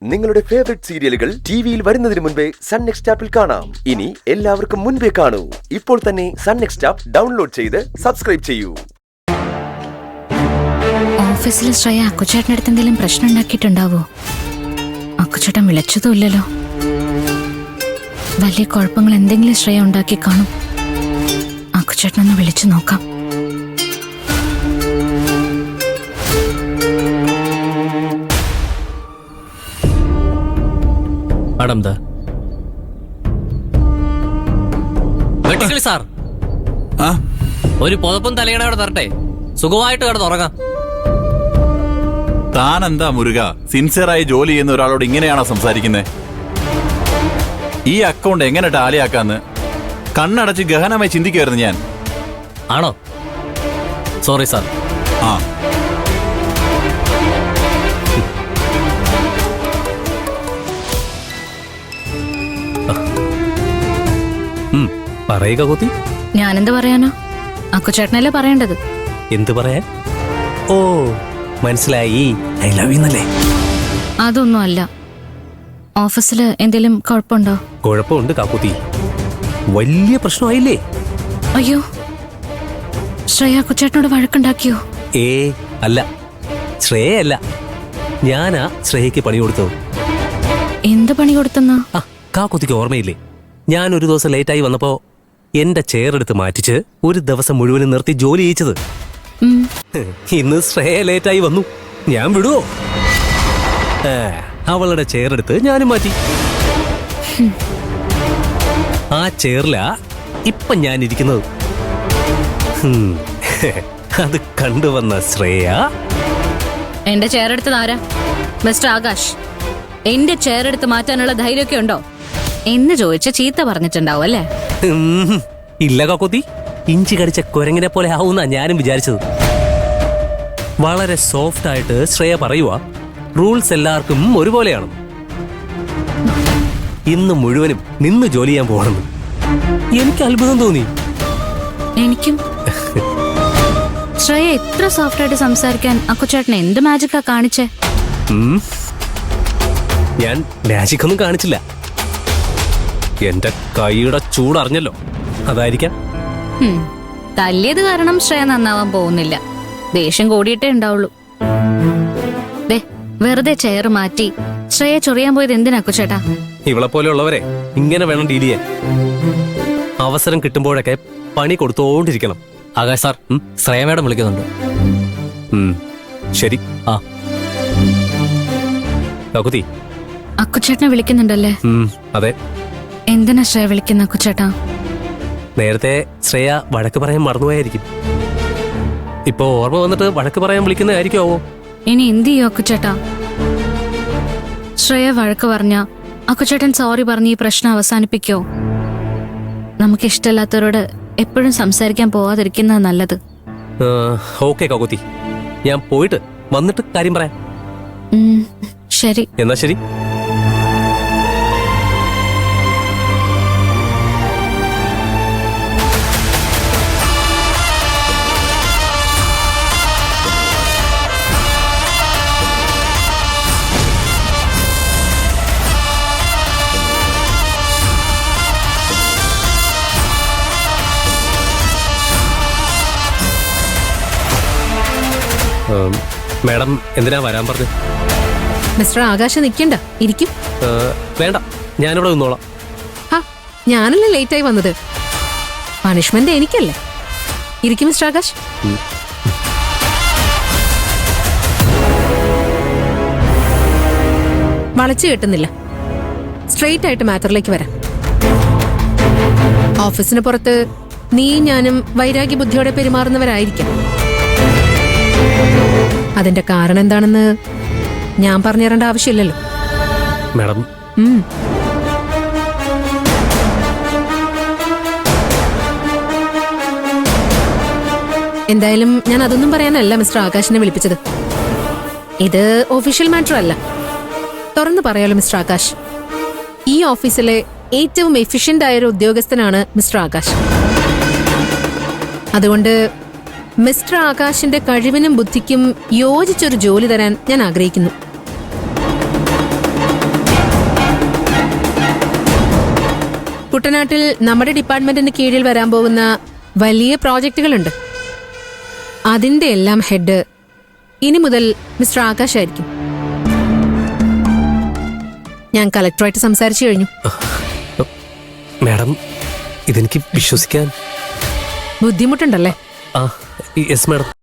നിങ്ങളുടെ ഫേവറേറ്റ് സീരിയലുകൾ ടിവിയിൽ വരുന്നതിന് മുൻപേ സൺ നെക്സ്റ്റ് ആപ്പിൽ കാണാം. ഇനി എല്ലാവർക്കും മുൻപേ കാണൂ. ഇപ്പോൾ തന്നെ സൺ നെക്സ്റ്റ് ആപ്പ് ഡൗൺലോഡ് ചെയ്ത് സബ്സ്ക്രൈബ് ചെയ്യൂ. ഓഫീസിൽ ശ്രേയ അക്കുച്ചേട്ടനടുത്ത് എന്തെങ്കിലും പ്രശ്നം ഉണ്ടാക്കിയിട്ടുണ്ടാവോ? അക്കുച്ചേട്ടൻ വിളിച്ചതുമില്ലല്ലോ. വലിയ കുഴപ്പങ്ങൾ എന്തെങ്കിലും ശ്രേയ ഉണ്ടാക്കി കാണും. അക്കുച്ചേട്ടനൊന്ന് വിളിച്ചു നോക്കാം. സാർ, ഒരു പുതപ്പും തലയണയോടെ തരട്ടെ, സുഖമായിട്ട് കിടന്നുറങ്ങാം. താൻ എന്താ മുരുക, സിൻസിയറായി ജോലി ചെയ്യുന്ന ഒരാളോട് ഇങ്ങനെയാണോ സംസാരിക്കുന്നത്? ഈ അക്കൗണ്ട് എങ്ങനെ ടാലിയാക്കാന്ന് കണ്ണടച്ച് ഗഹനമായി ചിന്തിക്കുമായിരുന്നു ഞാൻ. ആണോ? Sorry sir. ആ പറയുക കൂത്തി. ഞാനെന്ത് പറയാനോ? അക്കുച്ചേട്ടനല്ലേ പറയേണ്ടത്. എന്ത് പറയാൻ? ഓ മനസ്സിലായി, ഐ ലവ് യു എന്നല്ലേ? അതൊന്നും അല്ല. ഓഫീസില് എന്തെങ്കിലും കുഴപ്പമുണ്ടോ? കുഴപ്പമുണ്ട് കാക്കൂത്തി, വലിയ പ്രശ്നമായില്ലേ? അയ്യോ, ശ്രേയ അക്കുച്ചേട്ടനോട് വഴക്കുണ്ടാക്കിയോ? അല്ല, ശ്രേയല്ല, ഞാനാ ശ്രേയക്ക് പണി കൊടുത്തത്. എന്ത് പണി കൊടുത്തെന്നാ? കാക്കൂത്തിക്ക് ഓർമ്മയില്ലേ? ഞാൻ ഒരു ദിവസം ലേറ്റായി വന്നപ്പോ എന്റെ ചെയർ എടുത്ത് മാറ്റിച്ച് ഒരു ദിവസം മുഴുവനും നിർത്തി ജോലി ചെയ്യിച്ചത്. ഇന്ന് ശ്രേയ ലേറ്റായി വന്നു, ഞാൻ വിടുവോ? അവളുടെ ചെയർ എടുത്ത് ഞാനും മാറ്റി. ആ ചെയറിലാ ഇപ്പൊ ഞാൻ ഇരിക്കുന്നത്. അത് കണ്ടുവന്ന ശ്രേയ, എന്റെ ചെയർ എടുത്തത് ആരാ? മിസ്റ്റർ ആകാശ്, എന്റെ ചെയർ എടുത്ത് മാറ്റാനുള്ള ധൈര്യമൊക്കെ ഉണ്ടോ എന്ന് ചോദിച്ച ചീത്ത പറഞ്ഞിട്ടുണ്ടാവും അല്ലേ? ഇല്ല കാക്കോത്തി, ഇഞ്ചി കടിച്ച കുരങ്ങിനെ പോലെ ആവുന്ന ഞാനും വിചാരിച്ചത്. വളരെ സോഫ്റ്റ് ആയിട്ട് ശ്രേയ പറയുക, റൂൾസ് എല്ലാവർക്കും ഒരുപോലെയാണ്. ഇന്ന് മുഴുവനും നിന്ന് ജോലി ചെയ്യാൻ പോകണമെന്ന് എനിക്ക് അത്ഭുതം തോന്നി. എനിക്കും. ശ്രേയ എത്ര സോഫ്റ്റ് ആയിട്ട് സംസാരിക്കാൻ അക്കുച്ചേട്ടൻ എന്ത് മാജിക്കാ കാണിച്ചേ? ഞാൻ മാജിക് ഒന്നും കാണിച്ചില്ല. എന്റെ കൈയുടെ ചൂടറിഞ്ഞല്ലോ, അതായിരിക്കാം. തല്ലിയത് കാരണം ശ്രേയ നന്നാവാൻ പോകുന്നില്ല. ദേഷ്യം കൂടിയിട്ടേ ഉണ്ടാവുള്ളൂ. വെറുതെ ചെയർ മാറ്റി ശ്രേയ ചൊറിയാൻ പോയത് എന്തിനാ അക്കുച്ചേട്ടാ? ഇവളെ പോലെയുള്ളവരെ ഇങ്ങനെ വേണം ഡീൽ ചെയ്യാൻ. അവസരം കിട്ടുമ്പോഴൊക്കെ പണി കൊടുത്തോണ്ടിരിക്കണം. ആകാശ് സാർ, ശ്രേയ മേഡം വിളിക്കുന്നുണ്ട്. ശരി. ആ കാക്കുത്തി, അക്കുച്ചേട്ടനെ വിളിക്കുന്നുണ്ടല്ലേ? അതെ. എന്തിനാ ശ്രേയ വിളിക്കുന്ന അക്കുച്ചേട്ടാ? നേരത്തെ ശ്രേയ വഴക്ക് പറയാൻ മറന്നുപോയായിരിക്കും. ഇപ്പൊ ഓർമ്മ വന്നിട്ട് വഴക്ക് പറയാൻ വിളിക്കുന്നതായിരിക്കുമോ? ഇനി എന്ത് ചെയ്യോ അക്കുച്ചേട്ടാ? ശ്രേയ വഴക്ക് പറഞ്ഞ അക്കുച്ചേട്ടൻ സോറി പറഞ്ഞ് ഈ പ്രശ്നം അവസാനിപ്പിക്കോ? നമുക്ക് ഇഷ്ടമില്ലാത്തവരോട് എപ്പോഴും സംസാരിക്കാൻ പോവാതിരിക്കുന്നത് നല്ലത്. ഓക്കെ കാക്കുത്തി, ഞാൻ പോയിട്ട് വന്നിട്ട് കാര്യം പറയാം. ശരി. എന്നാ ശരി. മാഡം എന്തിനാ വരാൻ പറഞ്ഞു? മിസ്റ്റർ ആകാശ് നിൽക്കണ്ട, ഇരിക്കും. വേണ്ട, ഞാനിവിടെ നിന്നോളാം. ഞാനല്ലേ ലേറ്റായി വന്നത്, പണിഷ്മെന്റ് എനിക്കല്ലേ. ഇരിക്കും മിസ്റ്റർ ആകാശ്. വളച്ചു കെട്ടുന്നില്ല, സ്ട്രെയിറ്റ് ആയിട്ട് മാറ്ററിലേക്ക് വരാം. ഓഫീസിന് പുറത്ത് നീയും ഞാനും വൈരാഗ്യ ബുദ്ധിയോടെ പെരുമാറുന്നവരായിരിക്കാം. അതിന്റെ കാരണം എന്താണെന്ന് ഞാൻ പറഞ്ഞു തരേണ്ട ആവശ്യമില്ലല്ലോ. മാഡം, എന്തായാലും ഞാൻ അതൊന്നും പറയാനല്ല മിസ്റ്റർ ആകാശിനെ വിളിപ്പിച്ചത്. ഇത് ഒഫീഷ്യൽ മാറ്റർ അല്ല. തുറന്നു പറയാലോ മിസ്റ്റർ ആകാശ്, ഈ ഓഫീസിലെ ഏറ്റവും എഫിഷ്യന്റ് ആയൊരു ഉദ്യോഗസ്ഥനാണ് മിസ്റ്റർ ആകാശ്. അതുകൊണ്ട് മിസ്റ്റർ ആകാശിന്റെ കഴിവിനും ബുദ്ധിക്കും യോജിച്ചൊരു ജോലി തരാൻ ഞാൻ ആഗ്രഹിക്കുന്നു. കുട്ടനാട്ടിൽ നമ്മുടെ ഡിപ്പാർട്ട്മെന്റിന് കീഴിൽ വരാൻ പോകുന്ന വലിയ പ്രോജക്റ്റുകളുണ്ട്. അതിന്റെ എല്ലാം ഹെഡ് ഇനി മുതൽ മിസ്റ്റർ ആകാശ് ആയിരിക്കും. ഞാൻ കളക്ടറുമായിട്ട് സംസാരിച്ചു കഴിഞ്ഞു. മാഡം, ഇതെനിക്ക് വിശ്വസിക്കാൻ ബുദ്ധിമുട്ടുണ്ടല്ലേ? Yes madam.